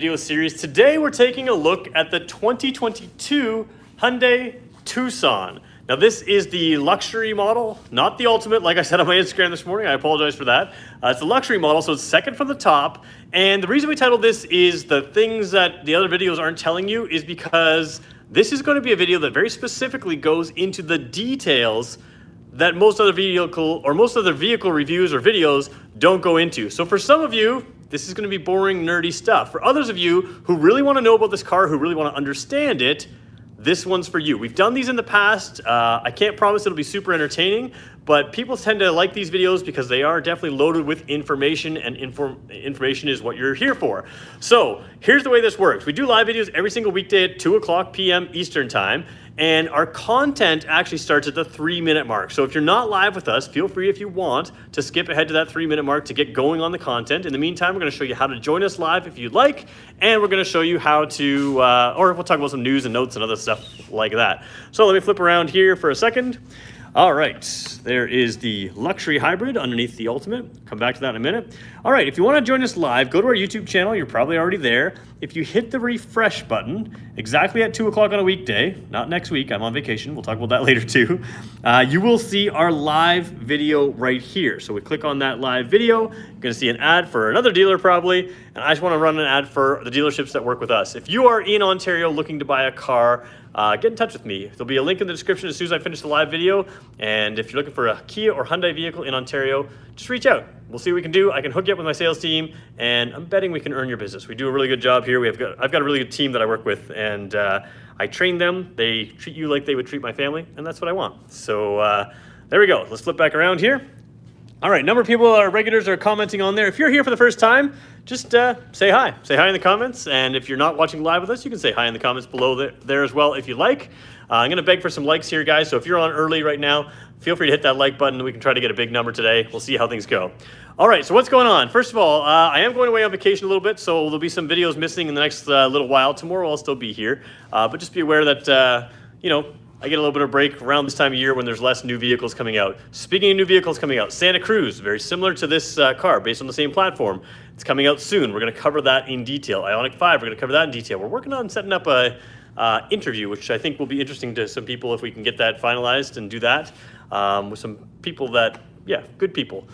Video series. Today we're taking a look at the 2022 Hyundai Tucson. Now this is the luxury model, not the ultimate, like I said on my Instagram this morning. I apologize for that. It's the luxury model, so it's second from the top. And the reason we titled this is the things that the other videos aren't telling you is because this is going to be a video that very specifically goes into the details that most other vehicle reviews or videos don't go into. So for some of you, this is going to be boring, nerdy stuff. For others of you who really want to know about this car, who really want to understand it, this one's for you. We've done these in the past. I can't promise it'll be super entertaining, but people tend to like these videos because they are definitely loaded with information, and information is what you're here for. So here's the way this works. We do live videos every single weekday at 2:00 p.m. Eastern time, and our content actually starts at the 3-minute mark. So if you're not live with us, feel free if you want to skip ahead to that 3-minute mark to get going on the content. In the meantime, we're going to show you how to join us live if you'd like, and we're going to show you how to, or we'll talk about some news and notes and other stuff like that. So let me flip around here for a second. All right, there is the luxury hybrid underneath the ultimate. Come back to that in a minute. All right, if you want to join us live, go to our YouTube channel. You're probably already there. If you hit the refresh button exactly at 2:00 on a weekday, not next week, I'm on vacation. We'll talk about that later too. You will see our live video right here. So we click on that live video. You're going to see an ad for another dealer probably, and I just want to run an ad for the dealerships that work with us. If you are in Ontario looking to buy a car, get in touch with me. There'll be a link in the description as soon as I finish the live video. And if you're looking for a Kia or Hyundai vehicle in Ontario, just reach out. We'll see what we can do. I can hook you up with my sales team, and I'm betting we can earn your business. We do a really good job here. I've got a really good team that I work with, and I train them. They treat you like they would treat my family, and that's what I want. So there we go. Let's flip back around here. All right, number of people, our regulars, are commenting on there. If you're here for the first time, just say hi. Say hi in the comments. And if you're not watching live with us, you can say hi in the comments below there as well if you like. I'm going to beg for some likes here, guys. So if you're on early right now, feel free to hit that like button. We can try to get a big number today. We'll see how things go. All right, so what's going on? First of all, I am going away on vacation a little bit, so there'll be some videos missing in the next little while. Tomorrow I'll still be here. But just be aware that, I get a little bit of break around this time of year when there's less new vehicles coming out. Speaking of new vehicles coming out, Santa Cruz, very similar to this car, based on the same platform. It's coming out soon. We're going to cover that in detail. Ioniq 5, we're going to cover that in detail. We're working on setting up a interview, which I think will be interesting to some people if we can get that finalized and do that with some people that, good people.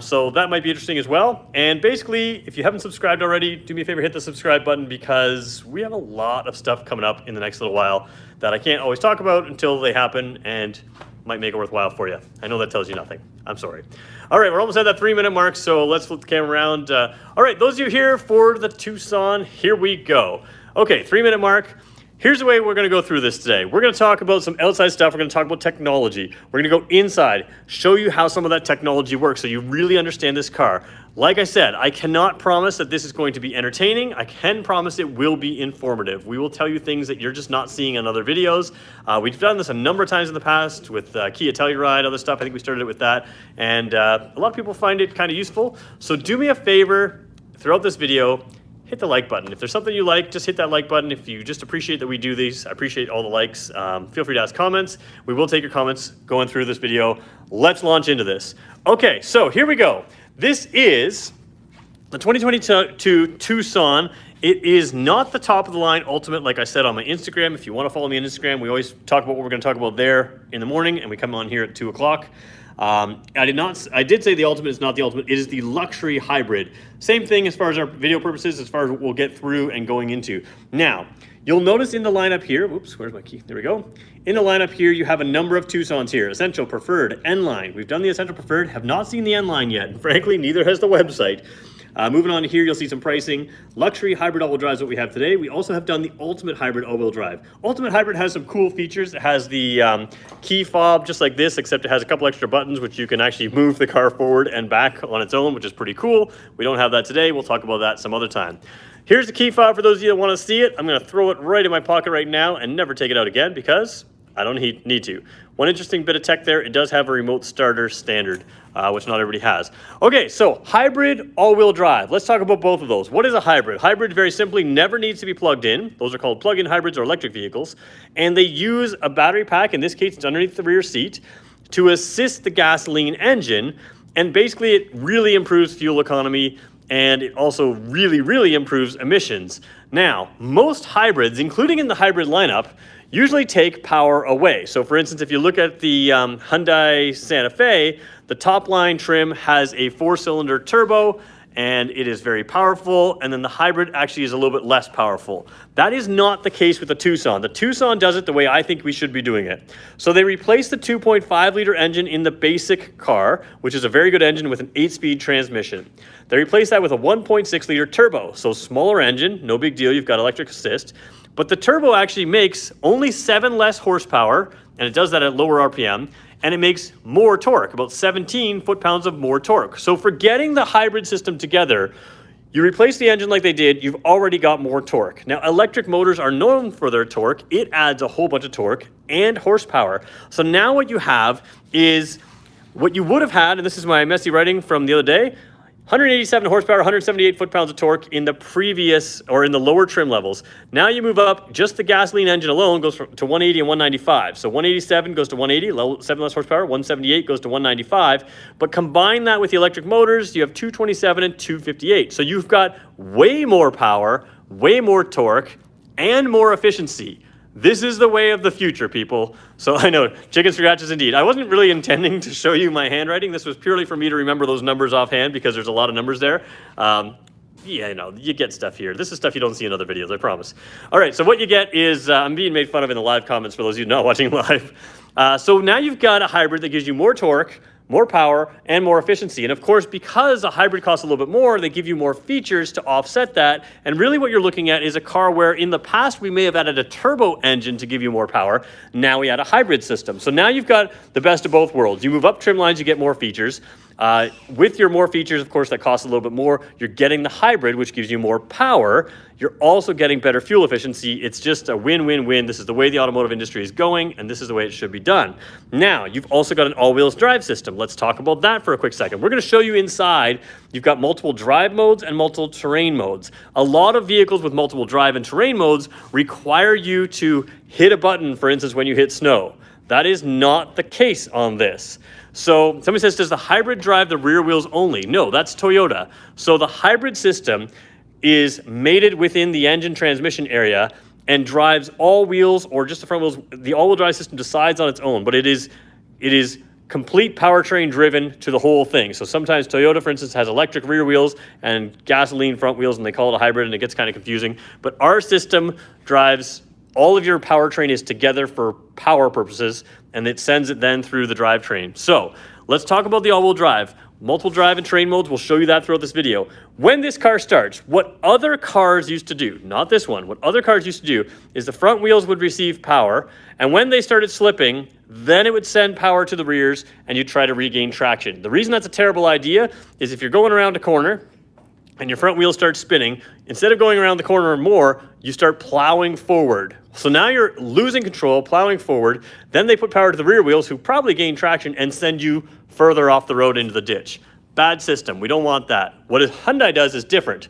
So that might be interesting as well. And basically, if you haven't subscribed already, do me a favor, hit the subscribe button, because we have a lot of stuff coming up in the next little while that I can't always talk about until they happen, and might make it worthwhile for you. I know that tells you nothing. I'm sorry. All right, we're almost at that 3-minute mark, so let's flip the camera around. All right, those of you here for the Tucson, here we go. Okay, 3-minute mark. Here's the way we're going to go through this today. We're going to talk about some outside stuff. We're going to talk about technology. We're going to go inside, show you how some of that technology works so you really understand this car. Like I said, I cannot promise that this is going to be entertaining. I can promise it will be informative. We will tell you things that you're just not seeing in other videos. We've done this a number of times in the past with Kia Telluride, other stuff. I think we started it with that. And a lot of people find it kind of useful. So do me a favor throughout this video. Hit the like button. If there's something you like, just hit that like button. If you just appreciate that we do these, I appreciate all the likes. Feel free to ask comments. We will take your comments going through this video. Let's launch into this. Okay, so here we go. This is the 2022 Tucson. It is not the top of the line Ultimate, like I said on my Instagram. If you want to follow me on Instagram, we always talk about what we're going to talk about there in the morning, and we come on here at 2:00. I did say the Ultimate is not the Ultimate. It is the luxury hybrid. Same thing as far as our video purposes, as far as what we'll get through and going into. Now, you'll notice in the lineup here, oops, where's my key? There we go. In the lineup here, you have a number of Tucsons here. Essential, Preferred, N-Line. We've done the Essential Preferred, have not seen the N-Line yet. And frankly, neither has the website. Moving on here, you'll see some pricing. Luxury hybrid all-wheel drive is what we have today. We also have done the Ultimate hybrid all-wheel drive. Ultimate hybrid has some cool features. It has the key fob just like this, except it has a couple extra buttons which you can actually move the car forward and back on its own, which is pretty cool. We don't have that today. We'll talk about that some other time. Here's the key fob for those of you that want to see it. I'm going to throw it right in my pocket right now and never take it out again because I don't need to. One interesting bit of tech there, it does have a remote starter standard, which not everybody has. Okay, so hybrid all-wheel drive. Let's talk about both of those. What is a hybrid? Hybrid, very simply, never needs to be plugged in. Those are called plug-in hybrids or electric vehicles. And they use a battery pack, in this case it's underneath the rear seat, to assist the gasoline engine. And basically it really improves fuel economy and it also really, really improves emissions. Now, most hybrids, including in the hybrid lineup, usually take power away. So for instance, if you look at the Hyundai Santa Fe, the top line trim has a 4-cylinder turbo, and it is very powerful, and then the hybrid actually is a little bit less powerful. That is not the case with the Tucson. The Tucson does it the way I think we should be doing it. So they replaced the 2.5-liter engine in the basic car, which is a very good engine with an 8-speed transmission. They replaced that with a 1.6-liter turbo, so smaller engine, no big deal, you've got electric assist, but the turbo actually makes only 7 less horsepower, and it does that at lower RPM, and it makes more torque, about 17 foot-pounds of more torque. So for getting the hybrid system together, you replace the engine like they did, you've already got more torque. Now, electric motors are known for their torque. It adds a whole bunch of torque and horsepower. So now what you have is what you would have had, and this is my messy writing from the other day, 187 horsepower, 178 foot-pounds of torque in the previous, or in the lower trim levels. Now you move up, just the gasoline engine alone goes to 180 and 195. So 187 goes to 180, 7 less horsepower, 178 goes to 195. But combine that with the electric motors, you have 227 and 258. So you've got way more power, way more torque, and more efficiency. This is the way of the future, people. So I know, chicken scratches indeed. I wasn't really intending to show you my handwriting. This was purely for me to remember those numbers offhand because there's a lot of numbers there. Yeah, you get stuff here. This is stuff you don't see in other videos, I promise. All right, so what you get is, I'm being made fun of in the live comments for those of you not watching live. So now you've got a hybrid that gives you more torque, more power, and more efficiency. And of course, because a hybrid costs a little bit more, they give you more features to offset that. And really what you're looking at is a car where in the past we may have added a turbo engine to give you more power. Now we add a hybrid system. So now you've got the best of both worlds. You move up trim lines, you get more features. With your more features, of course, that costs a little bit more. You're getting the hybrid, which gives you more power. You're also getting better fuel efficiency. It's just a win-win-win. This is the way the automotive industry is going, and this is the way it should be done. Now, you've also got an all-wheels drive system. Let's talk about that for a quick second. We're going to show you inside. You've got multiple drive modes and multiple terrain modes. A lot of vehicles with multiple drive and terrain modes require you to hit a button, for instance, when you hit snow. That is not the case on this. So somebody says, does the hybrid drive the rear wheels only? No, that's Toyota. So the hybrid system is mated within the engine transmission area and drives all wheels or just the front wheels. The all-wheel drive system decides on its own, but it is complete powertrain driven to the whole thing. So sometimes Toyota, for instance, has electric rear wheels and gasoline front wheels, and they call it a hybrid, and it gets kind of confusing. But our system drives, all of your powertrain is together for power purposes, and it sends it then through the drivetrain. So let's talk about the all-wheel drive. Multiple drive and terrain modes, we'll show you that throughout this video. When this car starts, what other cars used to do, not this one, what other cars used to do is the front wheels would receive power, and when they started slipping, then it would send power to the rears and you try to regain traction. The reason that's a terrible idea is if you're going around a corner and your front wheel starts spinning, instead of going around the corner more, you start plowing forward. So now you're losing control, plowing forward, then they put power to the rear wheels who probably gain traction and send you further off the road into the ditch. Bad system, we don't want that. What Hyundai does is different.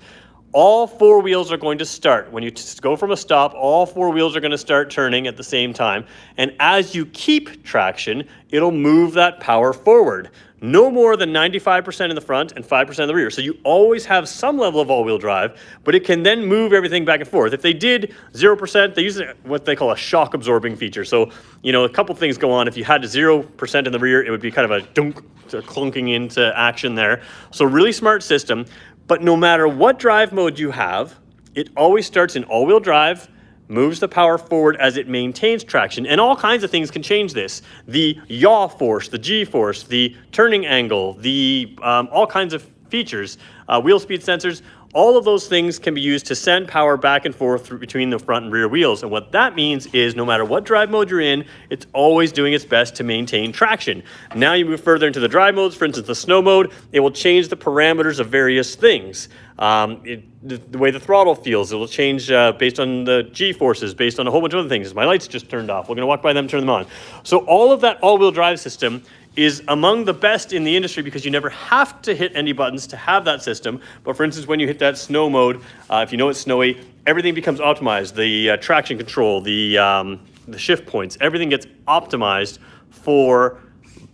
All 4 wheels are going to start. When you go from a stop, all 4 wheels are going to start turning at the same time. And as you keep traction, it'll move that power forward. No more than 95% in the front and 5% in the rear. So you always have some level of all-wheel drive, but it can then move everything back and forth. If they did 0%, they use what they call a shock absorbing feature. So, a couple things go on. If you had 0% in the rear, it would be kind of a dunk, clunking into action there. So really smart system. But no matter what drive mode you have, it always starts in all-wheel drive, moves the power forward as it maintains traction, and all kinds of things can change this. The yaw force, the G-force, the turning angle, the all kinds of features, wheel speed sensors, all of those things can be used to send power back and forth between the front and rear wheels. And what that means is no matter what drive mode you're in, it's always doing its best to maintain traction. Now you move further into the drive modes, for instance, the snow mode, it will change the parameters of various things. The way the throttle feels, it will change based on the G-forces, based on a whole bunch of other things. My lights just turned off. We're going to walk by them, turn them on. So all of that all-wheel drive system is among the best in the industry because you never have to hit any buttons to have that system. But for instance, when you hit that snow mode, if you know it's snowy, everything becomes optimized. The traction control, the shift points, everything gets optimized for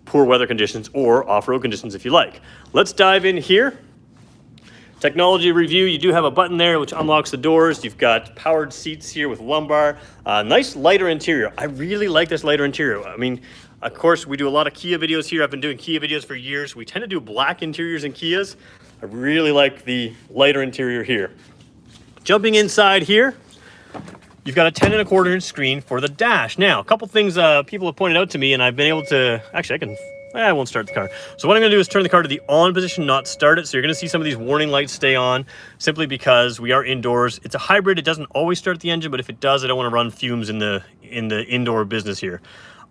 poor weather conditions or off-road conditions if you like. Let's dive in here. Technology review, you do have a button there which unlocks the doors. You've got powered seats here with lumbar. Nice lighter interior. I really like this lighter interior. I mean, of course, we do a lot of Kia videos here. I've been doing Kia videos for years. We tend to do black interiors in Kias. I really like the lighter interior here. Jumping inside here, you've got a 10.25-inch screen for the dash. Now, a couple things people have pointed out to me, and I've been able to, actually I won't start the car. So what I'm gonna do is turn the car to the on position, not start it. So you're gonna see some of these warning lights stay on simply because we are indoors. It's a hybrid, it doesn't always start the engine, but if it does, I don't wanna run fumes in the indoor business here.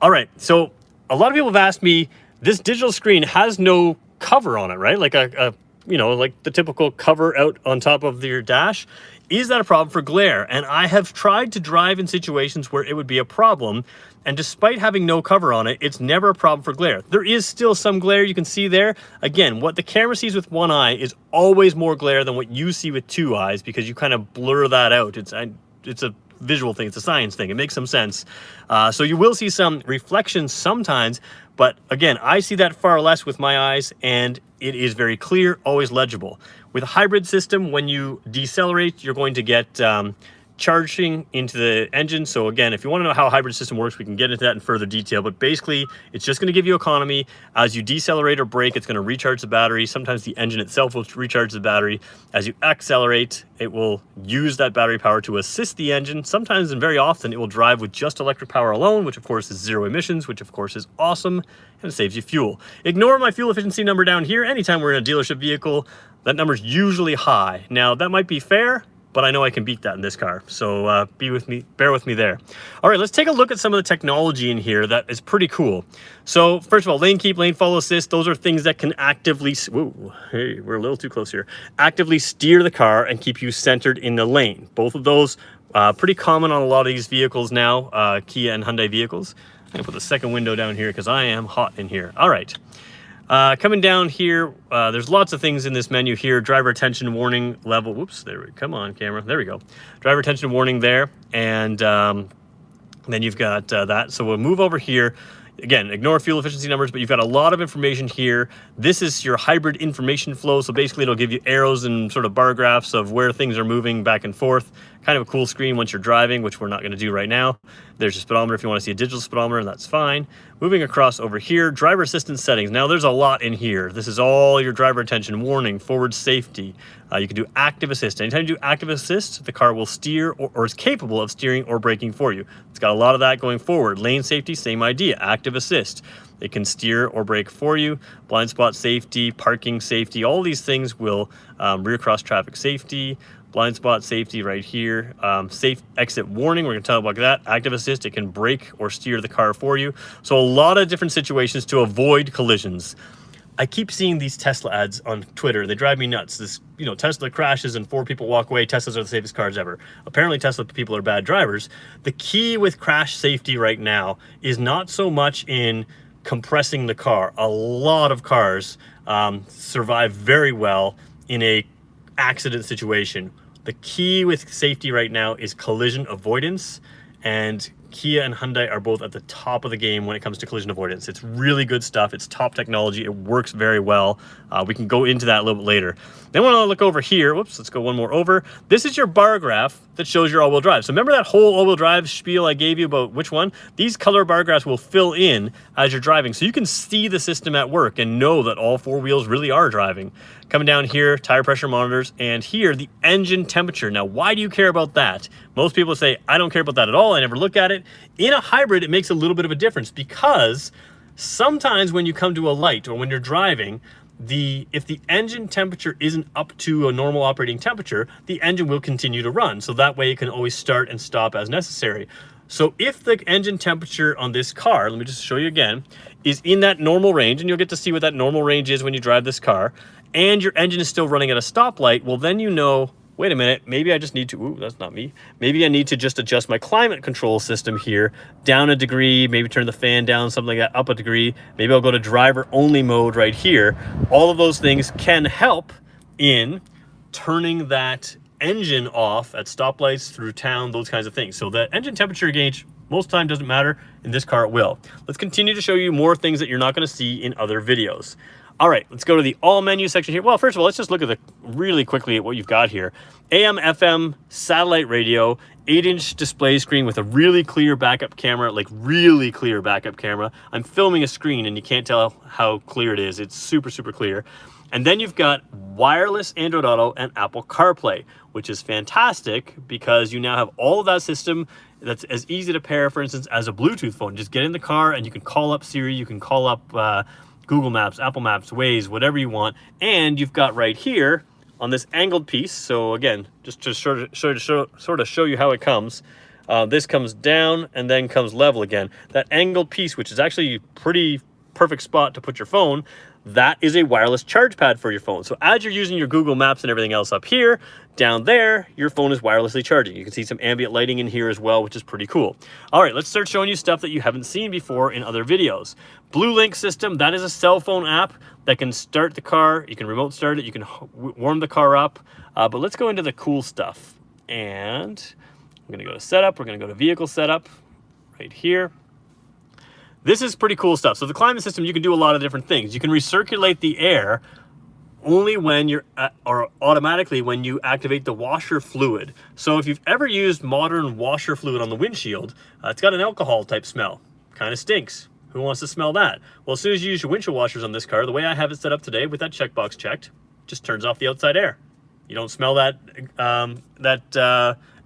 All right, so a lot of people have asked me, this digital screen has no cover on it, right? Like like the typical cover out on top of your dash. Is that a problem for glare? And I have tried to drive in situations where it would be a problem. And despite having no cover on it, it's never a problem for glare. There is still some glare you can see there. Again, what the camera sees with one eye is always more glare than what you see with two eyes because you kind of blur that out. It's a visual thing, it's a science thing. It makes some sense. So you will see some reflections sometimes, but again, I see that far less with my eyes and it is very clear, always legible. With a hybrid system, when you decelerate, you're going to get charging into the engine. So again, if you want to know how a hybrid system works, we can get into that in further detail, but basically it's just going to give you economy. As you decelerate or brake, it's going to recharge the battery. Sometimes the engine itself will recharge the battery. As you accelerate, it will use that battery power to assist the engine. Sometimes and very often it will drive with just electric power alone, which of course is zero emissions, which of course is awesome, and it saves you fuel. Ignore my fuel efficiency number down here. Anytime we're in a dealership vehicle, that number is usually high. Now that might be fair, but I know I can beat that in this car. So bear with me there. All right, let's take a look at some of the technology in here that is pretty cool. So first of all, lane keep, lane follow assist, those are things that can actively, whoa, hey, we're a little too close here, actively steer the car and keep you centered in the lane. Both of those pretty common on a lot of these vehicles now, Kia and Hyundai vehicles. I'm gonna put the second window down here because I am hot in here. All right. Coming down here, there's lots of things in this menu here. Driver attention warning level. Whoops, come on, camera. There we go. Driver attention warning there. And then you've got that. So we'll move over here. Again, ignore fuel efficiency numbers, but you've got a lot of information here. This is your hybrid information flow. So basically it'll give you arrows and sort of bar graphs of where things are moving back and forth. Kind of a cool screen once you're driving, which we're not going to do right now. There's a speedometer if you want to see a digital speedometer, and that's fine. Moving across over here, driver assistance settings. Now there's a lot in here. This is all your driver attention, warning, forward safety. You can do active assist. Anytime you do active assist, the car will steer or is capable of steering or braking for you. It's got a lot of that going forward. Lane safety, same idea, active assist. It can steer or brake for you. Blind spot safety, parking safety, all these things will rear cross traffic safety, blind spot safety right here, safe exit warning, we're going to talk about that. Active assist, it can brake or steer the car for you. So a lot of different situations to avoid collisions. I keep seeing these Tesla ads on Twitter. They drive me nuts. This, Tesla crashes and 4 people walk away. Teslas are the safest cars ever. Apparently Tesla people are bad drivers. The key with crash safety right now is not so much in compressing the car. A lot of cars survive very well in a accident situation. The key with safety right now is collision avoidance, and Kia and Hyundai are both at the top of the game when it comes to collision avoidance. It's really good stuff. It's top technology. It works very well. We can go into that a little bit later. Then when I look over here, whoops, let's go one more over. This is your bar graph that shows your all-wheel drive. So remember that whole all-wheel drive spiel I gave you about which one? These color bar graphs will fill in as you're driving. So you can see the system at work and know that all 4 wheels really are driving. Coming down here, tire pressure monitors, and here, the engine temperature. Now, why do you care about that? Most people say, I don't care about that at all. I never look at it. In a hybrid, it makes a little bit of a difference because sometimes when you come to a light or when you're driving, if the engine temperature isn't up to a normal operating temperature, the engine will continue to run. So that way it can always start and stop as necessary. So if the engine temperature on this car, let me just show you again, is in that normal range, and you'll get to see what that normal range is when you drive this car, and your engine is still running at a stoplight, well then you know, wait a minute, maybe I just need to, ooh, that's not me. Maybe I need to just adjust my climate control system here down a degree, maybe turn the fan down, something like that, up a degree. Maybe I'll go to driver only mode right here. All of those things can help in turning that engine off at stoplights, through town, those kinds of things. So the engine temperature gauge most of the time doesn't matter. In this car it will. Let's continue to show you more things that you're not going to see in other videos. All right, let's go to the all menu section here. Well, first of all, let's just look at really quickly at what you've got here. AM, FM, satellite radio, 8-inch display screen with a really clear backup camera, like really clear backup camera. I'm filming a screen and you can't tell how clear it is. It's super, super clear. And then you've got wireless Android Auto and Apple CarPlay, which is fantastic because you now have all of that system that's as easy to pair, for instance, as a Bluetooth phone. Just get in the car and you can call up Siri, you can call up Google Maps, Apple Maps, Waze, whatever you want. And you've got right here on this angled piece. So again, just to sort of show you how it comes. This comes down and then comes level again. That angled piece, which is actually a pretty perfect spot to put your phone, that is a wireless charge pad for your phone. So as you're using your Google Maps and everything else up here, down there, your phone is wirelessly charging. You can see some ambient lighting in here as well, which is pretty cool. All right, let's start showing you stuff that you haven't seen before in other videos. Blue Link system, that is a cell phone app that can start the car. You can remote start it. You can warm the car up. But let's go into the cool stuff. And I'm gonna go to setup. We're gonna go to vehicle setup right here. This is pretty cool stuff. So the climate system, you can do a lot of different things. You can recirculate the air only when you're, or automatically when you activate the washer fluid. So if you've ever used modern washer fluid on the windshield, it's got an alcohol type smell. Kind of stinks. Who wants to smell that? Well, as soon as you use your windshield washers on this car, the way I have it set up today with that checkbox checked, just turns off the outside air. You don't smell that,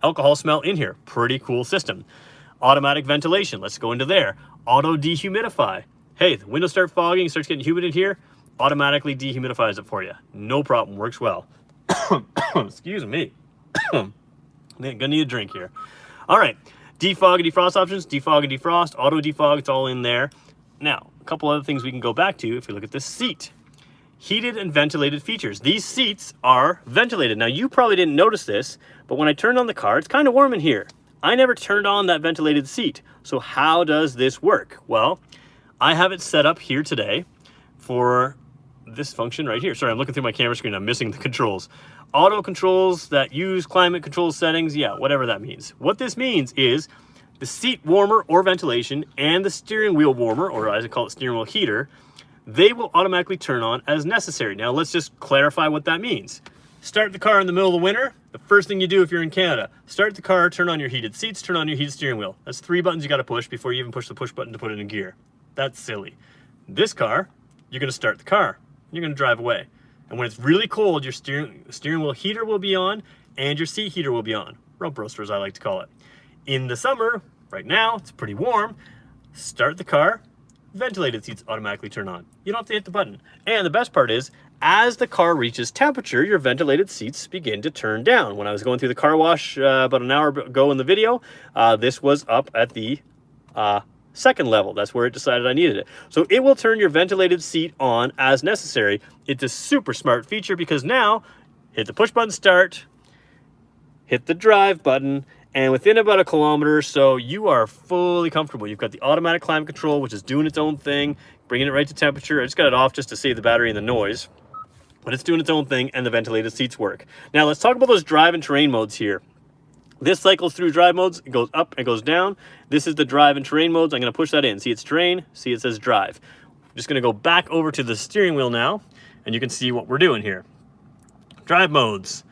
alcohol smell in here. Pretty cool system. Automatic ventilation, let's go into there. Auto dehumidify. Hey, the windows start fogging, starts getting humid in here, automatically dehumidifies it for you. No problem, works well. Excuse me. I'm gonna need a drink here. All right, defog and defrost options, defog and defrost, auto defog, it's all in there. Now, a couple other things we can go back to if we look at this seat. Heated and ventilated features. These seats are ventilated. Now, you probably didn't notice this, but when I turned on the car, it's kind of warm in here. I never turned on that ventilated seat. So how does this work? Well, I have it set up here today for this function right here. Sorry, I'm looking through my camera screen. I'm missing the controls. Auto controls that use climate control settings. Yeah, whatever that means. What this means is the seat warmer or ventilation and the steering wheel warmer, or as I call it, steering wheel heater, they will automatically turn on as necessary. Now, let's just clarify what that means. Start the car in the middle of the winter. The first thing you do if you're in Canada, start the car, turn on your heated seats, turn on your heated steering wheel. That's 3 buttons you got to push before you even push the push button to put it in gear. That's silly. This car, you're going to start the car. You're going to drive away. And when it's really cold, your steering wheel heater will be on and your seat heater will be on. Rump roaster, as I like to call it. In the summer, right now, it's pretty warm. Start the car. Ventilated seats automatically turn on. You don't have to hit the button. And the best part is, as the car reaches temperature, your ventilated seats begin to turn down. When I was going through the car wash about an hour ago in the video, this was up at the second level. That's where it decided I needed it. So it will turn your ventilated seat on as necessary. It's a super smart feature because now, hit the push button start, hit the drive button, and within about 1 kilometer or so, you are fully comfortable. You've got the automatic climate control, which is doing its own thing, bringing it right to temperature. I just got it off just to save the battery and the noise, but it's doing its own thing, and the ventilated seats work. Now, let's talk about those drive and terrain modes here. This cycles through drive modes. It goes up and goes down. This is the drive and terrain modes. I'm going to push that in. See, it's terrain. See, it says drive. I'm just going to go back over to the steering wheel now, and you can see what we're doing here. Drive modes.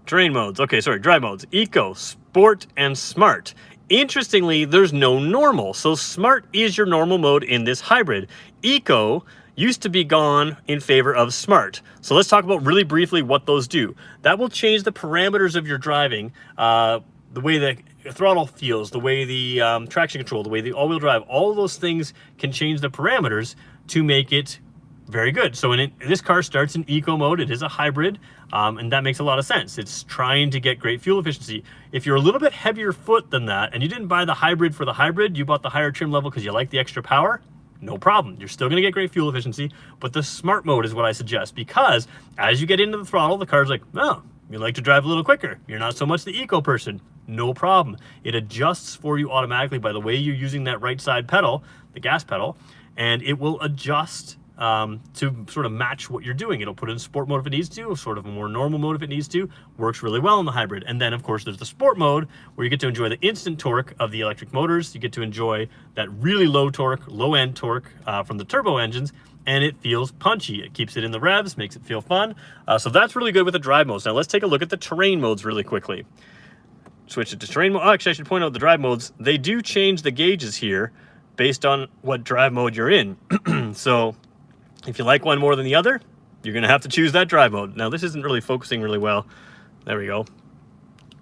Terrain modes. Okay, sorry, drive modes. Eco, Sport, and Smart. Interestingly, there's no normal. So Smart is your normal mode in this hybrid. Eco used to be gone in favor of Smart. So let's talk about really briefly what those do. That will change the parameters of your driving, the way the throttle feels, the way the traction control, the way the all-wheel drive, all of those things can change the parameters to make it very good. So this car starts in eco mode. It is a hybrid, and that makes a lot of sense. It's trying to get great fuel efficiency. If you're a little bit heavier foot than that, and you didn't buy the hybrid for the hybrid, you bought the higher trim level because you like the extra power, no problem. You're still gonna get great fuel efficiency, but the smart mode is what I suggest, because as you get into the throttle, the car's like, oh, you like to drive a little quicker. You're not so much the eco person. No problem. It adjusts for you automatically by the way you're using that right side pedal, the gas pedal, and it will adjust to sort of match what you're doing. It'll put it in sport mode if it needs to, sort of a more normal mode if it needs to. Works really well in the hybrid. And then, of course, there's the sport mode where you get to enjoy the instant torque of the electric motors. You get to enjoy that really low torque, low-end torque from the turbo engines. and it feels punchy. It keeps it in the revs, makes it feel fun. So that's really good with the drive modes. Now let's take a look at the terrain modes really quickly. Switch it to terrain mode. Oh, actually, I should point out the drive modes. They do change the gauges here based on what drive mode you're in. So if you like one more than the other, you're going to have to choose that drive mode. Now, this isn't really focusing really well. There we go.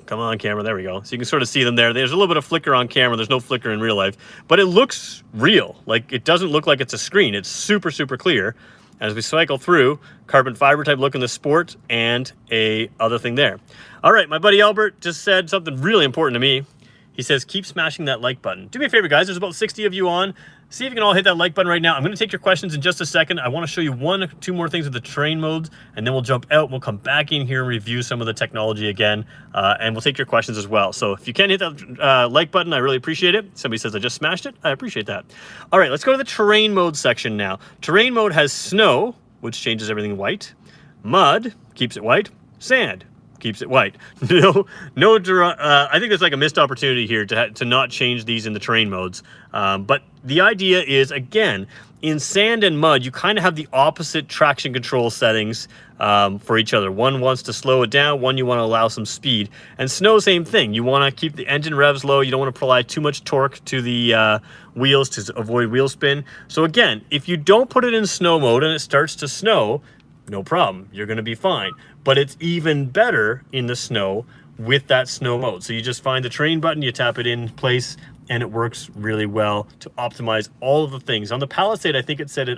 Come on, camera. There we go. So you can sort of see them there. There's a little bit of flicker on camera. There's no flicker in real life. But it looks real. Like, it doesn't look like it's a screen. It's super, super clear. As we cycle through, carbon fiber type look in the Sport and a other thing there. All right, my buddy Albert just said something really important to me. He says, keep smashing that like button. Do me a favor, guys. There's about 60 of you on. See if you can all hit that like button right now. I'm going to take your questions in just a second. I want to show you one or two more things with the terrain modes, and then we'll jump out. We'll come back in here and review some of the technology again, and we'll take your questions as well. So if you can hit that like button, I really appreciate it. Somebody says I just smashed it. I appreciate that. All right, let's go to the terrain mode section now. Terrain mode has snow, which changes everything white. Mud keeps it white. Sand keeps it white. I think there's like a missed opportunity here to not change these in the terrain modes. But the idea is, again, in sand and mud, you kind of have the opposite traction control settings for each other. One wants to slow it down, one you want to allow some speed. And snow, same thing. You want to keep the engine revs low. You don't want to apply too much torque to the wheels to avoid wheel spin. So again, if you don't put it in snow mode and it starts to snow, no problem. You're going to be fine. But it's even better in the snow with that snow mode. So you just find the terrain button, you tap it in place, and it works really well to optimize all of the things. On the Palisade, I think it said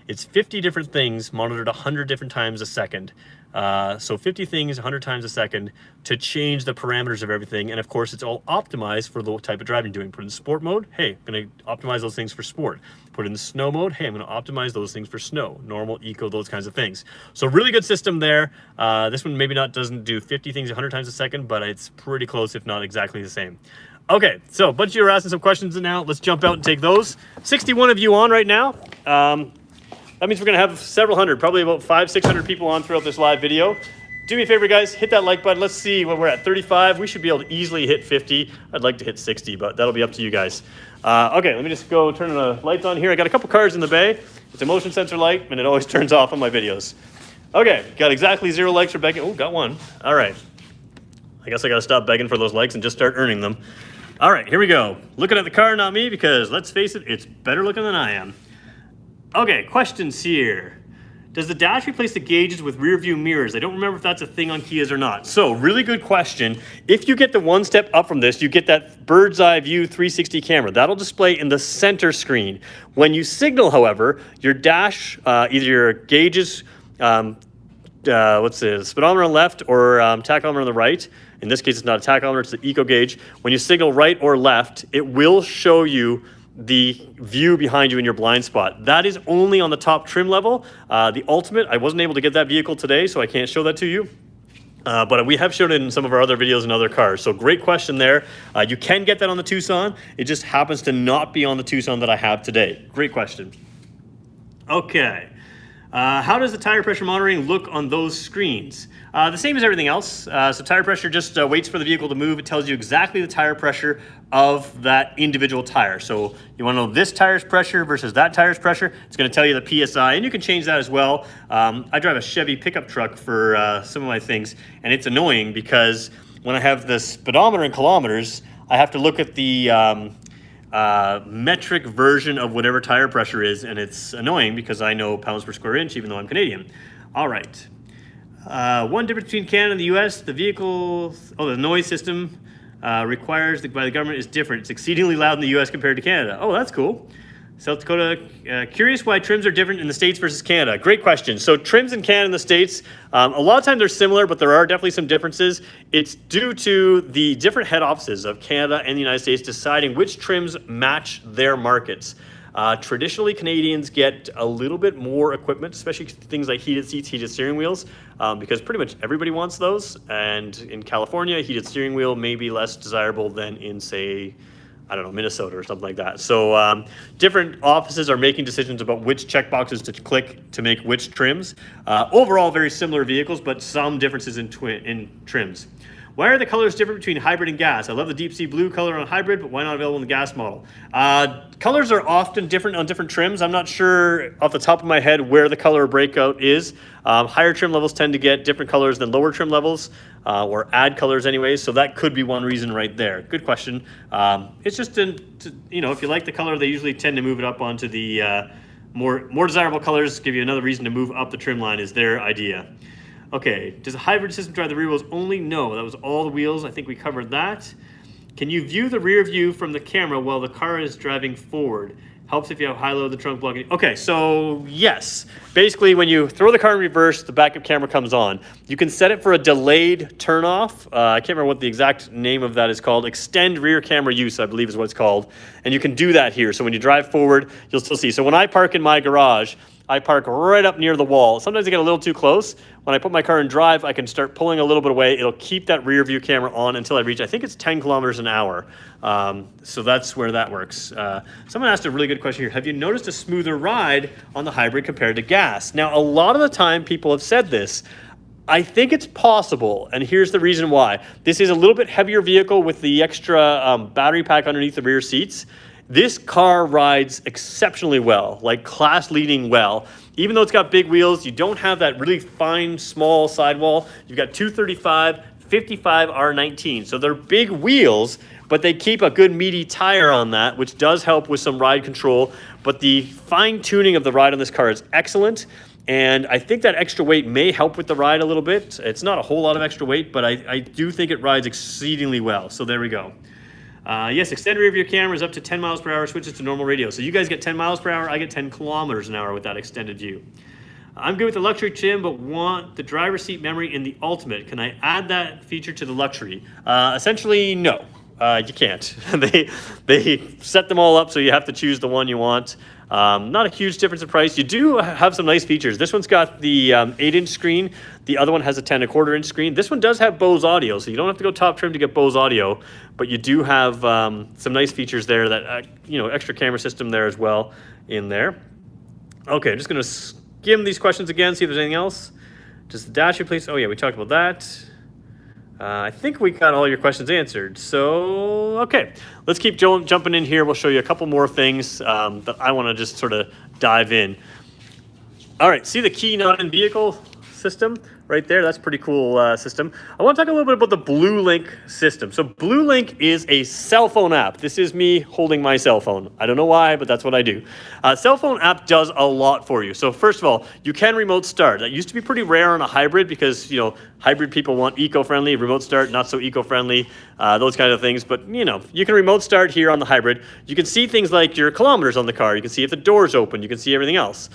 it's 50 different things monitored 100 different times a second. So 50 things 100 times a second to change the parameters of everything. And of course, it's all optimized for the type of driving you're doing. Put in sport mode, hey, I'm going to optimize those things for sport. Put in the snow mode, hey, I'm going to optimize those things for snow, normal, eco, those kinds of things. So really good system there. This one maybe doesn't do 50 things 100 times a second, but it's pretty close, if not exactly the same. Okay, so a bunch of you are asking some questions now. Let's jump out and take those. 61 of you on right now. That means we're going to have several hundred, probably about 500-600 people on throughout this live video. Do me a favor, guys, hit that like button. Let's see what we're at. 35. We should be able to easily hit 50. I'd like to hit 60, but that'll be up to you guys. Okay, let me just go turn the lights on here. I got a couple cars in the bay. It's a motion sensor light, and it always turns off on my videos. Okay, got exactly 0 likes for begging. Oh, got one. All right. I guess I got to stop begging for those likes and just start earning them. All right, here we go. Looking at the car, not me, because let's face it, it's better looking than I am. Okay, questions here. Does the dash replace the gauges with rear view mirrors? I don't remember if that's a thing on Kias or not. So, really good question. If you get the one step up from this, you get that bird's eye view 360 camera. That'll display in the center screen. When you signal, however, your dash, either your gauges, speedometer on the left or tachometer on the right. In this case, it's not a tachometer, it's the eco gauge. When you signal right or left, it will show you the view behind you in your blind spot. That is only on the top trim level. The Ultimate, I wasn't able to get that vehicle today, so I can't show that to you. But we have shown it in some of our other videos in other cars. So great question there. You can get that on the Tucson. It just happens to not be on the Tucson that I have today. Great question. Okay. How does the tire pressure monitoring look on those screens? The same as everything else. So tire pressure just waits for the vehicle to move. It tells you exactly the tire pressure of that individual tire. So you want to know this tire's pressure versus that tire's pressure. It's going to tell you the PSI, and you can change that as well. I drive a Chevy pickup truck for some of my things, and it's annoying because when I have the speedometer in kilometers, I have to look at the metric version of whatever tire pressure is, and it's annoying because I know pounds per square inch even though I'm Canadian. All right. One difference between Canada and the US, the noise system requires by the government is different. It's exceedingly loud in the US compared to Canada. Oh, that's cool. South Dakota, curious why trims are different in the States versus Canada. Great question. So trims in Canada and the States, a lot of times they're similar, but there are definitely some differences. It's due to the different head offices of Canada and the United States deciding which trims match their markets. Traditionally, Canadians get a little bit more equipment, especially things like heated seats, heated steering wheels, because pretty much everybody wants those. And in California, a heated steering wheel may be less desirable than in, say, I don't know, Minnesota or something like that. So different offices are making decisions about which checkboxes to click to make which trims. Overall, very similar vehicles, but some differences in trims. Why are the colors different between hybrid and gas? I love the deep sea blue color on hybrid, but why not available in the gas model? Colors are often different on different trims. I'm not sure off the top of my head where the color breakout is. Higher trim levels tend to get different colors than lower trim levels, or add colors anyways, so that could be one reason right there. Good question. It's just, if you like the color, they usually tend to move it up onto the more desirable colors, give you another reason to move up the trim line is their idea. Okay, does a hybrid system drive the rear wheels only? No, that was all the wheels. I think we covered that. Can you view the rear view from the camera while the car is driving forward? Helps if you have high low, the trunk blocking. Okay, so yes. Basically, when you throw the car in reverse, the backup camera comes on. You can set it for a delayed turn off. I can't remember what the exact name of that is called. Extend rear camera use, I believe is what it's called. And you can do that here. So when you drive forward, you'll still see. So when I park in my garage, I park right up near the wall. Sometimes I get a little too close. When I put my car in drive, I can start pulling a little bit away. It'll keep that rear view camera on until I reach, I think it's 10 kilometers an hour. So that's where that works. Someone asked a really good question here. Have you noticed a smoother ride on the hybrid compared to gas? Now, a lot of the time people have said this. I think it's possible, and here's the reason why. This is a little bit heavier vehicle with the extra battery pack underneath the rear seats. This car rides exceptionally well, like class-leading well. Even though it's got big wheels, you don't have that really fine, small sidewall. You've got 235, 55 R19. So they're big wheels, but they keep a good meaty tire on that, which does help with some ride control. But the fine-tuning of the ride on this car is excellent. And I think that extra weight may help with the ride a little bit. It's not a whole lot of extra weight, but I do think it rides exceedingly well. So there we go. Yes, extend rear view camera is up to 10 miles per hour, switches to normal radio. So you guys get 10 miles per hour, I get 10 kilometers an hour with that extended view. I'm good with the luxury trim, but want the driver's seat memory in the Ultimate. Can I add that feature to the luxury? Essentially, no. You can't. They set them all up so you have to choose the one you want. Not a huge difference in price. You do have some nice features. This one's got the 8-inch screen. The other one has a 10.25-inch screen. This one does have Bose audio, so you don't have to go top trim to get Bose audio, but you do have some nice features there that, extra camera system there as well in there. Okay, I'm just going to skim these questions again, see if there's anything else. Does the dash replace? Oh, yeah, we talked about that. I think we got all your questions answered. So, okay, let's keep jumping in here. We'll show you a couple more things that I want to just sort of dive in. All right, see the key not in vehicle system right there? That's a pretty cool system. I want to talk a little bit about the BlueLink system. So BlueLink is a cell phone app. This is me holding my cell phone. I don't know why, but that's what I do. Cell phone app does a lot for you. So first of all, you can remote start. That used to be pretty rare on a hybrid because, hybrid people want eco-friendly, remote start, not so eco-friendly, those kind of things. But, you can remote start here on the hybrid. You can see things like your kilometers on the car. You can see if the door's open. You can see everything else.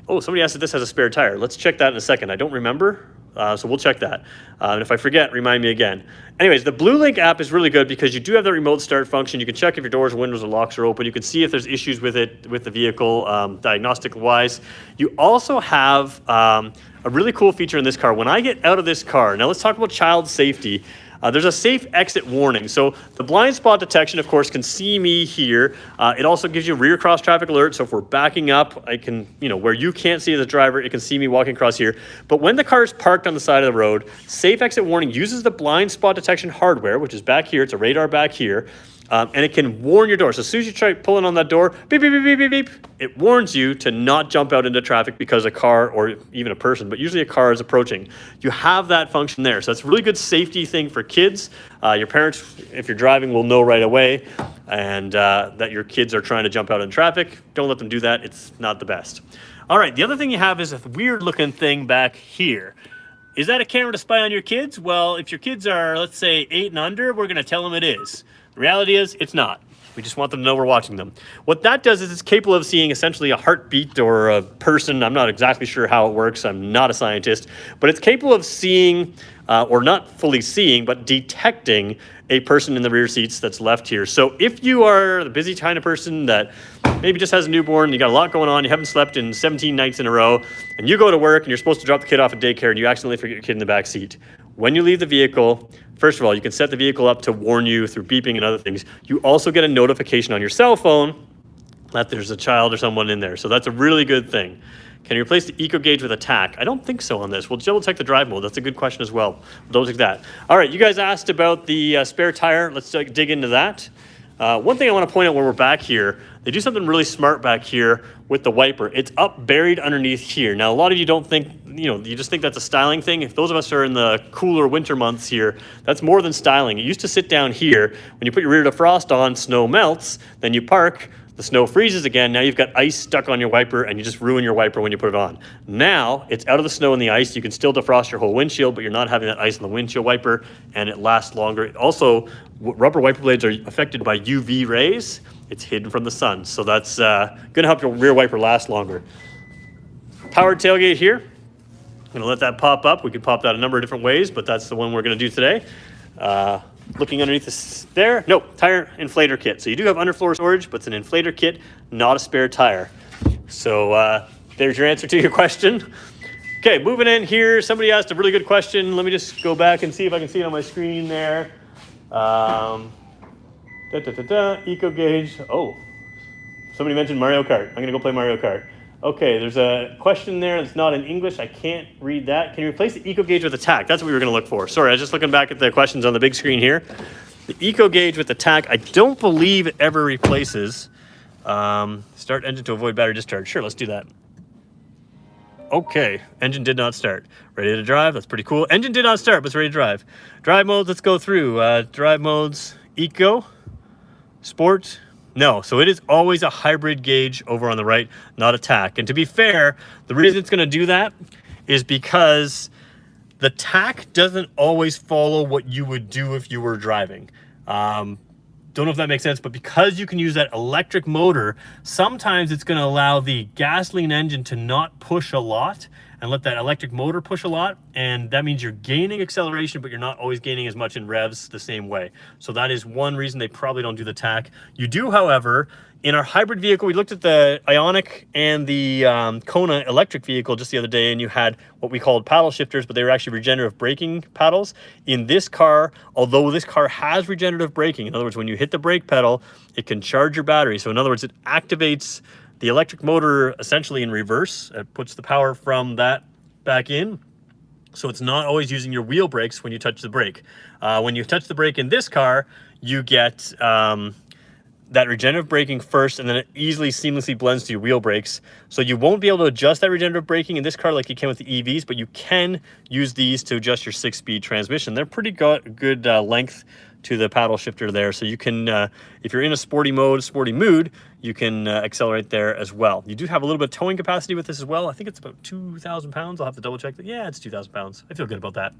Oh, somebody asked if this has a spare tire. Let's check that in a second. I don't remember, so we'll check that. And if I forget, remind me again. Anyways, the BlueLink app is really good because you do have that remote start function. You can check if your doors, windows, or locks are open. You can see if there's issues with it, with the vehicle, diagnostic-wise. You also have a really cool feature in this car. When I get out of this car, now let's talk about child safety. There's a safe exit warning. So the blind spot detection, of course, can see me here. It also gives you rear cross traffic alert. So if we're backing up, I can, where you can't see the driver, it can see me walking across here. But when the car is parked on the side of the road, safe exit warning uses the blind spot detection hardware, which is back here. It's a radar back here. And it can warn your door. So as soon as you try pulling on that door, beep, beep, beep, beep, beep, beep, it warns you to not jump out into traffic because a car or even a person, but usually a car is approaching. You have that function there. So that's a really good safety thing for kids. Your parents, if you're driving, will know right away and that your kids are trying to jump out in traffic. Don't let them do that. It's not the best. All right, the other thing you have is a weird looking thing back here. Is that a camera to spy on your kids? Well, if your kids are, let's say, 8 and under, we're going to tell them it is. The reality is, it's not. We just want them to know we're watching them. What that does is it's capable of seeing essentially a heartbeat or a person. I'm not exactly sure how it works. I'm not a scientist. But it's capable of seeing, or not fully seeing, but detecting a person in the rear seats that's left here. So if you are the busy kind of person that maybe just has a newborn, you got a lot going on, you haven't slept in 17 nights in a row, and you go to work and you're supposed to drop the kid off at daycare and you accidentally forget your kid in the back seat. When you leave the vehicle, first of all, you can set the vehicle up to warn you through beeping and other things. You also get a notification on your cell phone that there's a child or someone in there. So that's a really good thing. Can you replace the eco gauge with a tack? I don't think so on this. We'll double check the drive mode. That's a good question as well. We'll double check that. All right, you guys asked about the spare tire. Let's dig into that. One thing I want to point out when we're back here, they do something really smart back here with the wiper. It's up buried underneath here. Now, a lot of you don't think, you just think that's a styling thing. If those of us are in the cooler winter months here, that's more than styling. It used to sit down here. When you put your rear defrost on, snow melts, then you park, the snow freezes again. Now you've got ice stuck on your wiper and you just ruin your wiper when you put it on. Now it's out of the snow and the ice. You can still defrost your whole windshield, but you're not having that ice on the windshield wiper, and it lasts longer. Also, rubber wiper blades are affected by UV rays. It's hidden from the sun. So that's gonna help your rear wiper last longer. Powered tailgate here. I'm gonna let that pop up. We could pop that a number of different ways, but that's the one we're gonna do today. Looking underneath this there, nope, tire inflator kit. So you do have underfloor storage, but it's an inflator kit, not a spare tire. So there's your answer to your question. Okay, moving in here, somebody asked a really good question. Let me just go back and see if I can see it on my screen there. Eco gauge. Oh, somebody mentioned Mario Kart. I'm gonna go play Mario Kart. Okay, there's a question there that's not in English. I can't read that. Can you replace the eco gauge with a tack? That's what we were going to look for. Sorry, I was just looking back at the questions on the big screen here. The eco gauge with the tack, I don't believe it ever replaces. Start engine to avoid battery discharge. Sure, let's do that. Okay, engine did not start. Ready to drive? That's pretty cool. Engine did not start, but it's ready to drive. Drive modes, let's go through. Drive modes, eco, sport. No, so it is always a hybrid gauge over on the right, not a tack. And to be fair, the reason it's going to do that is because the tack doesn't always follow what you would do if you were driving. Don't know if that makes sense, but because you can use that electric motor, sometimes it's going to allow the gasoline engine to not push a lot and let that electric motor push a lot, and that means you're gaining acceleration, but you're not always gaining as much in revs the same way. So that is one reason they probably don't do the tack. You do, however, in our hybrid vehicle, we looked at the Ioniq and the Kona electric vehicle just the other day, and you had what we called paddle shifters, but they were actually regenerative braking paddles. In this car, although this car has regenerative braking, in other words, when you hit the brake pedal, it can charge your battery. So in other words, it activates the electric motor essentially in reverse. It puts the power from that back in. So it's not always using your wheel brakes when you touch the brake. When you touch the brake in this car, you get that regenerative braking first, and then it easily seamlessly blends to your wheel brakes. So you won't be able to adjust that regenerative braking in this car like you can with the EVs, but you can use these to adjust your 6-speed transmission. They're pretty good length to the paddle shifter there. So you can, if you're in a sporty mood, you can accelerate there as well. You do have a little bit of towing capacity with this as well. I think it's about 2,000 pounds. I'll have to double check that. Yeah, it's 2,000 pounds. I feel good about that.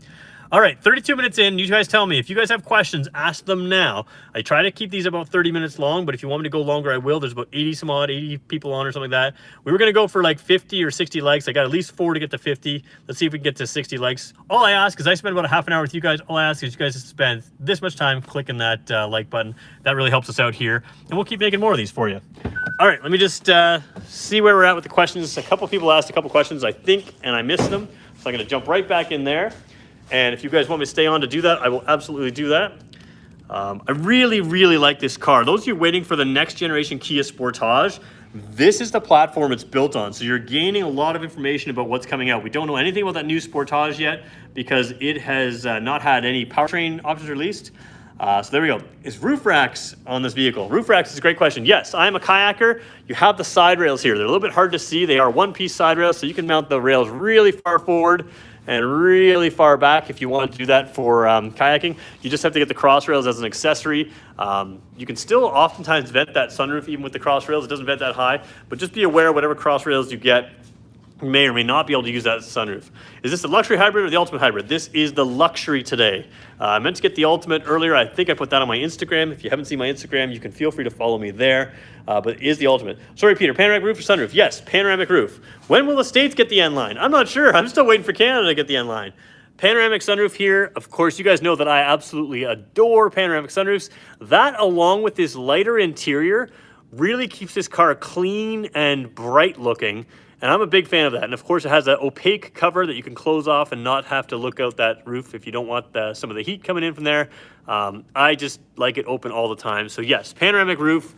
All right, 32 minutes in. You guys tell me. If you guys have questions, ask them now. I try to keep these about 30 minutes long, but if you want me to go longer, I will. There's about 80 people on or something like that. We were going to go for like 50 or 60 likes. I got at least 4 to get to 50. Let's see if we can get to 60 likes. All I ask is I spend about a half an hour with you guys. All I ask is you guys spend this much time clicking that like button. That really helps us out here, and we'll keep making more of these for you. All right, let me just see where we're at with the questions. A couple people asked a couple questions, I think, and I missed them. So I'm going to jump right back in there. And if you guys want me to stay on to do that, I will absolutely do that. I really, really like this car. Those of you waiting for the next generation Kia Sportage, this is the platform it's built on. So you're gaining a lot of information about what's coming out. We don't know anything about that new Sportage yet because it has not had any powertrain options released. So there we go. Is roof racks on this vehicle? Roof racks is a great question. Yes, I am a kayaker. You have the side rails here. They're a little bit hard to see. They are one-piece side rails, so you can mount the rails really far forward and really far back if you want to do that for kayaking. You just have to get the cross rails as an accessory. You can still oftentimes vent that sunroof even with the cross rails. It doesn't vent that high, but just be aware whatever cross rails you get, you may or may not be able to use that sunroof. Is this the luxury hybrid or the ultimate hybrid? This is the luxury today. I meant to get the ultimate earlier. I think I put that on my Instagram. If you haven't seen my Instagram, you can feel free to follow me there. But it is the ultimate. Sorry, Peter, panoramic roof or sunroof? Yes, panoramic roof. When will the States get the N-Line? I'm not sure. I'm still waiting for Canada to get the N-Line. Panoramic sunroof here. Of course, you guys know that I absolutely adore panoramic sunroofs. That, along with this lighter interior, really keeps this car clean and bright looking. And I'm a big fan of that. And of course, it has an opaque cover that you can close off and not have to look out that roof if you don't want some of the heat coming in from there. I just like it open all the time. So yes, panoramic roof,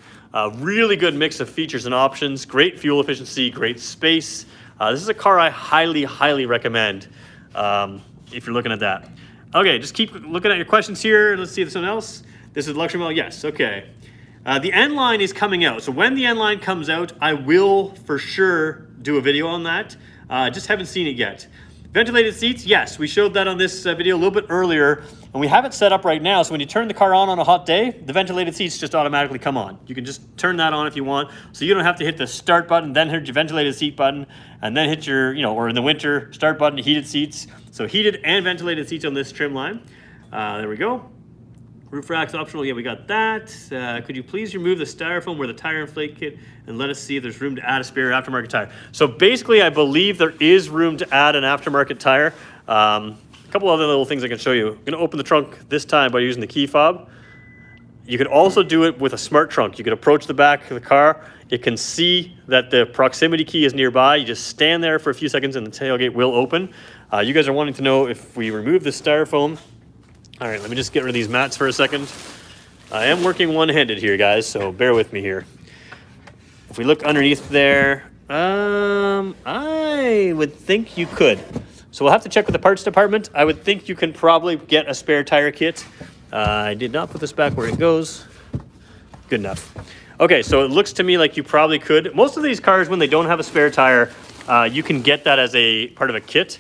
really good mix of features and options, great fuel efficiency, great space. This is a car I highly recommend if you're looking at that. Okay, just keep looking at your questions here. Let's see if there's something else. This is luxury model. Yes, okay. The N line is coming out. So when the N line comes out, I will for sure do a video on that. Just haven't seen it yet. Ventilated seats, yes, we showed that on this video a little bit earlier, and we have it set up right now, so when you turn the car on a hot day, the ventilated seats just automatically come on. You can just turn that on if you want, so you don't have to hit the start button, then hit your ventilated seat button, and then hit your, or in the winter, start button, heated seats. So heated and ventilated seats on this trim line. There we go. Roof racks optional, yeah, we got that. Could you please remove the styrofoam where the tire inflate kit and let us see if there's room to add a spare aftermarket tire? So basically, I believe there is room to add an aftermarket tire. A couple other little things I can show you. I'm gonna open the trunk this time by using the key fob. You could also do it with a smart trunk. You could approach the back of the car. It can see that the proximity key is nearby. You just stand there for a few seconds and the tailgate will open. You guys are wanting to know if we remove the styrofoam. All right, let me just get rid of these mats for a second. I am working one-handed here, guys, so bear with me here. If we look underneath there, I would think you could. So we'll have to check with the parts department. I would think you can probably get a spare tire kit. I did not put this back where it goes. Good enough. Okay, so it looks to me like you probably could. Most of these cars, when they don't have a spare tire, you can get that as a part of a kit.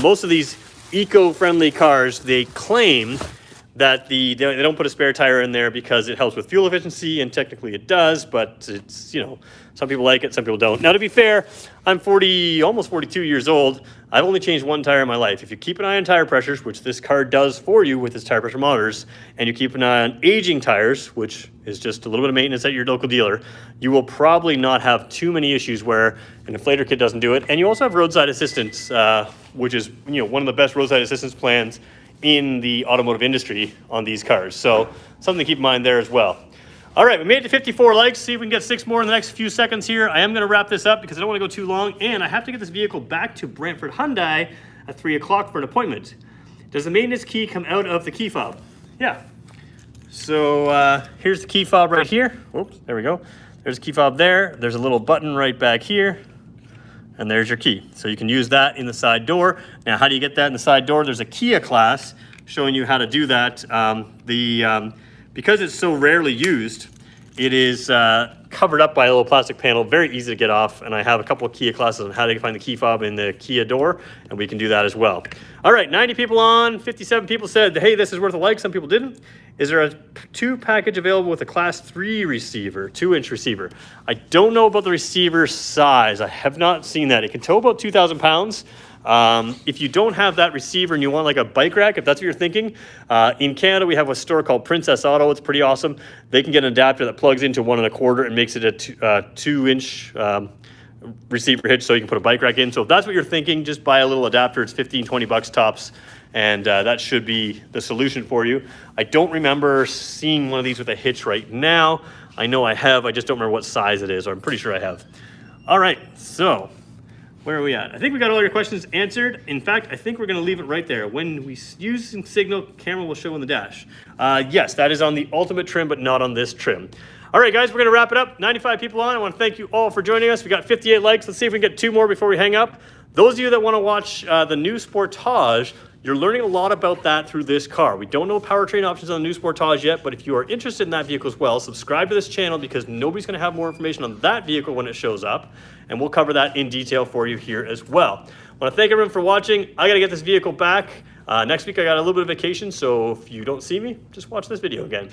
Most of these eco-friendly cars, they claim that they don't put a spare tire in there because it helps with fuel efficiency, and technically it does, but it's, some people like it, some people don't. Now, to be fair, I'm almost 42 years old. I've only changed one tire in my life. If you keep an eye on tire pressures, which this car does for you with its tire pressure monitors, and you keep an eye on aging tires, which is just a little bit of maintenance at your local dealer, you will probably not have too many issues where an inflator kit doesn't do it. And you also have roadside assistance, which is one of the best roadside assistance plans in the automotive industry on these cars. So something to keep in mind there as well. All right, we made it to 54 likes. See if we can get 6 more in the next few seconds here. I am gonna wrap this up because I don't wanna go too long, and I have to get this vehicle back to Brantford Hyundai at 3 o'clock for an appointment. Does the maintenance key come out of the key fob? Yeah. So here's the key fob right here. Oops, there we go. There's a key fob there. There's a little button right back here. And there's your key. So you can use that in the side door. Now, how do you get that in the side door? There's a Kia class showing you how to do that. Because it's so rarely used, it is covered up by a little plastic panel, very easy to get off. And I have a couple of Kia classes on how to find the key fob in the Kia door, and we can do that as well. All right, 90 people on, 57 people said, hey, this is worth a like. Some people didn't. Is there a 2 package available with a class 3 receiver, 2-inch receiver? I don't know about the receiver size. I have not seen that. It can tow about 2,000 pounds. If you don't have that receiver and you want like a bike rack, if that's what you're thinking, in Canada we have a store called Princess Auto. It's pretty awesome. They can get an adapter that plugs into 1 1/4 and makes it a 2-inch receiver hitch, so you can put a bike rack in. So if that's what you're thinking, just buy a little adapter. It's 15, 20 bucks tops, and that should be the solution for you. I don't remember seeing one of these with a hitch right now. I know I have, I just don't remember what size it is, or I'm pretty sure I have. All right, so where are we at? I think we got all your questions answered. In fact, I think we're gonna leave it right there. When we use signal, camera will show on the dash. Yes, that is on the Ultimate trim, but not on this trim. All right, guys, we're gonna wrap it up. 95 people on. I wanna thank you all for joining us. We got 58 likes. Let's see if we can get 2 more before we hang up. Those of you that wanna watch the new Sportage, you're learning a lot about that through this car. We don't know powertrain options on the new Sportage yet, but if you are interested in that vehicle as well, subscribe to this channel because nobody's gonna have more information on that vehicle when it shows up, and we'll cover that in detail for you here as well. I wanna thank everyone for watching. I gotta get this vehicle back. Next week I got a little bit of vacation, so if you don't see me, just watch this video again.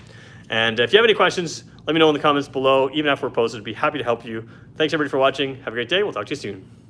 And if you have any questions, let me know in the comments below. Even after we're posted, I'd be happy to help you. Thanks everybody for watching. Have a great day. We'll talk to you soon.